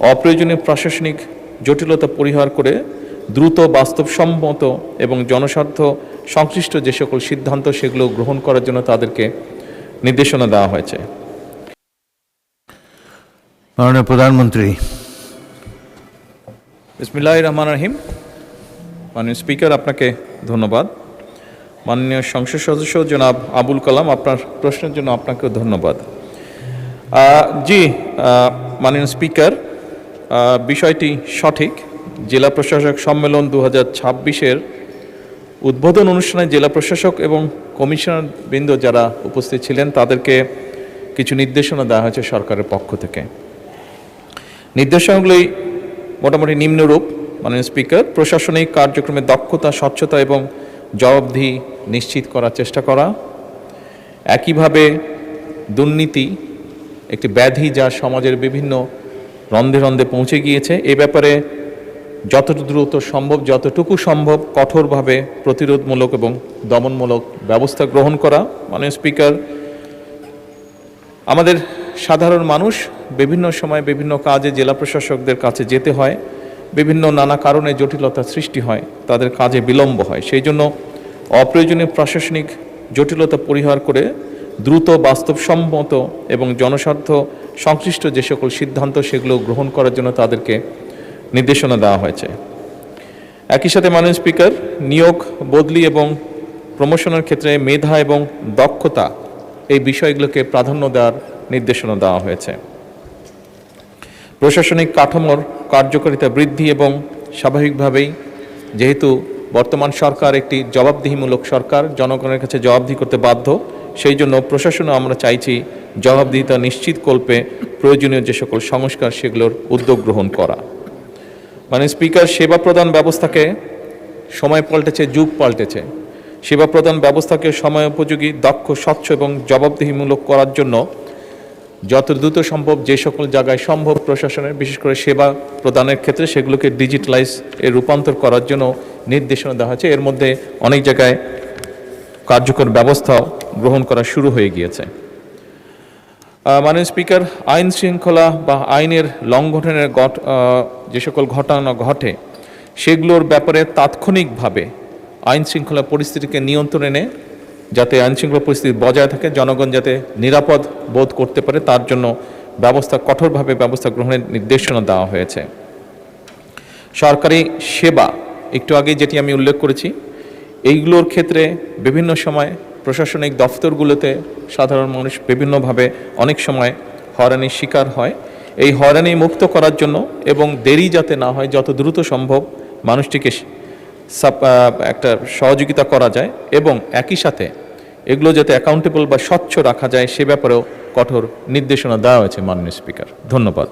অপ্রয়োজনীয় প্রশাসনিক জটিলতা পরিহার করে দ্রুত বাস্তবসম্মত এবং জনস্বার্থ সংশ্লিষ্ট যে সকল সিদ্ধান্ত সেগুলো গ্রহণ করার জন্য তাদেরকে নির্দেশনা দেওয়া হয়েছে। মাননীয় প্রধানমন্ত্রী। বিসমিল্লাহির রহমানির রহিম। মাননীয় স্পিকার, আপনাকে ধন্যবাদ। মাননীয় সংসদ সদস্য জনাব আবুল কালাম, আপনার প্রশ্নের জন্য আপনাকেও ধন্যবাদ। মাননীয় স্পিকার, বিষয়টি সঠিক। জেলা প্রশাসক সম্মেলন 2026-এর উদ্বোধন অনুষ্ঠানে জেলা প্রশাসক এবং কমিশনার বৃন্দ যারা উপস্থিত ছিলেন তাদেরকে কিছু নির্দেশনা দেওয়া হয়েছে সরকারের পক্ষ থেকে। নির্দেশনাগুলি মোটামুটি নিম্নরূপ। মাননীয় স্পিকার, প্রশাসনিক কার্যক্রমে দক্ষতা, স্বচ্ছতা এবং জবাবদিহি নিশ্চিত করার চেষ্টা করা। একইভাবে দুর্নীতি একটি ব্যাধি যা সমাজের বিভিন্ন রন্ধে রন্ধে পৌঁছে গিয়েছে, এ ব্যাপারে যত দ্রুত সম্ভব, যতটুকু সম্ভব কঠোরভাবে প্রতিরোধমূলক এবং দমনমূলক ব্যবস্থা গ্রহণ করা। মাননীয় স্পিকার, আমাদের সাধারণ মানুষ বিভিন্ন সময় বিভিন্ন কাজে জেলা প্রশাসকদের কাছে যেতে হয়, বিভিন্ন নানা কারণে জটিলতার সৃষ্টি হয়, তাদের কাজে বিলম্ব হয়। সেই জন্য অপ্রয়োজনীয় প্রশাসনিক জটিলতা পরিহার করে দ্রুত বাস্তবসম্মত এবং জনস্বার্থ সংশ্লিষ্ট যে সকল সিদ্ধান্ত সেগুলো গ্রহণ করার জন্য তাদেরকে নির্দেশনা দেওয়া হয়েছে। একই সাথে মাননীয় স্পিকার, নিয়োগ, বদলি এবং প্রমোশনের ক্ষেত্রে মেধা এবং দক্ষতা এই বিষয়গুলোকে প্রাধান্য দেওয়ার নির্দেশনা দেওয়া হয়েছে। প্রশাসনিক কাঠামোর কার্যকারিতা বৃদ্ধি এবং স্বাভাবিকভাবেই যেহেতু বর্তমান সরকার একটি জবাবদিহিমূলক সরকার, জনগণের কাছে জবাবদিহি করতে বাধ্য, সেই জন্য প্রশাসনে আমরা চাইছি জবাবদিহিতা নিশ্চিতকল্পে প্রয়োজনীয় যে সকল সংস্কার সেগুলোর উদ্যোগ গ্রহণ করা। মানে স্পিকার, সেবা প্রদান ব্যবস্থাকে সময় পাল্টেছে, যুগ পাল্টেছে। সেবা প্রদান ব্যবস্থাকে সময় উপযোগী, দক্ষ, স্বচ্ছ এবং জবাবদিহিমূলক করার জন্য যত দ্রুত সম্ভব যে সকল জায়গায় সম্ভব প্রশাসনের, বিশেষ করে সেবা প্রদানের ক্ষেত্রে সেগুলোকে ডিজিটালাইজ এর রূপান্তর করার জন্য নির্দেশনা দেওয়া হয়েছে। এর মধ্যে অনেক জায়গায় কার্যকর ব্যবস্থাও গ্রহণ করা শুরু হয়ে গিয়েছে। মাননীয় স্পিকার, আইন শৃঙ্খলা বা আইনের লঙ্ঘনের যে সকল ঘটনা ঘটে সেগুলোর ব্যাপারে তাৎক্ষণিকভাবে আইন শৃঙ্খলা পরিস্থিতিকে নিয়ন্ত্রণে এনে যাতে আইন শৃঙ্খলা পরিস্থিতি বজায় থাকে, জনগণ যাতে নিরাপদ বোধ করতে পারে তার জন্য কঠোরভাবে ব্যবস্থা গ্রহণের নির্দেশনা দেওয়া হয়েছে। সরকারি সেবা, একটু আগে যেটি আমি উল্লেখ করেছি, এইগুলোর ক্ষেত্রে বিভিন্ন সময় প্রশাসনিক দফতরগুলোতে সাধারণ মানুষ বিভিন্নভাবে অনেক সময় হয়রানির শিকার হয়। এই হয়রানি মুক্ত করার জন্য এবং দেরি যাতে না হয়, যত দ্রুত সম্ভব মানুষটিকে একটা সহযোগিতা করা যায় এবং একই সাথে এগুলো যাতে অ্যাকাউন্টেবল বা স্বচ্ছ রাখা যায় সে ব্যাপারেও কঠোর নির্দেশনা দেওয়া হয়েছে। মাননীয় স্পিকার, ধন্যবাদ।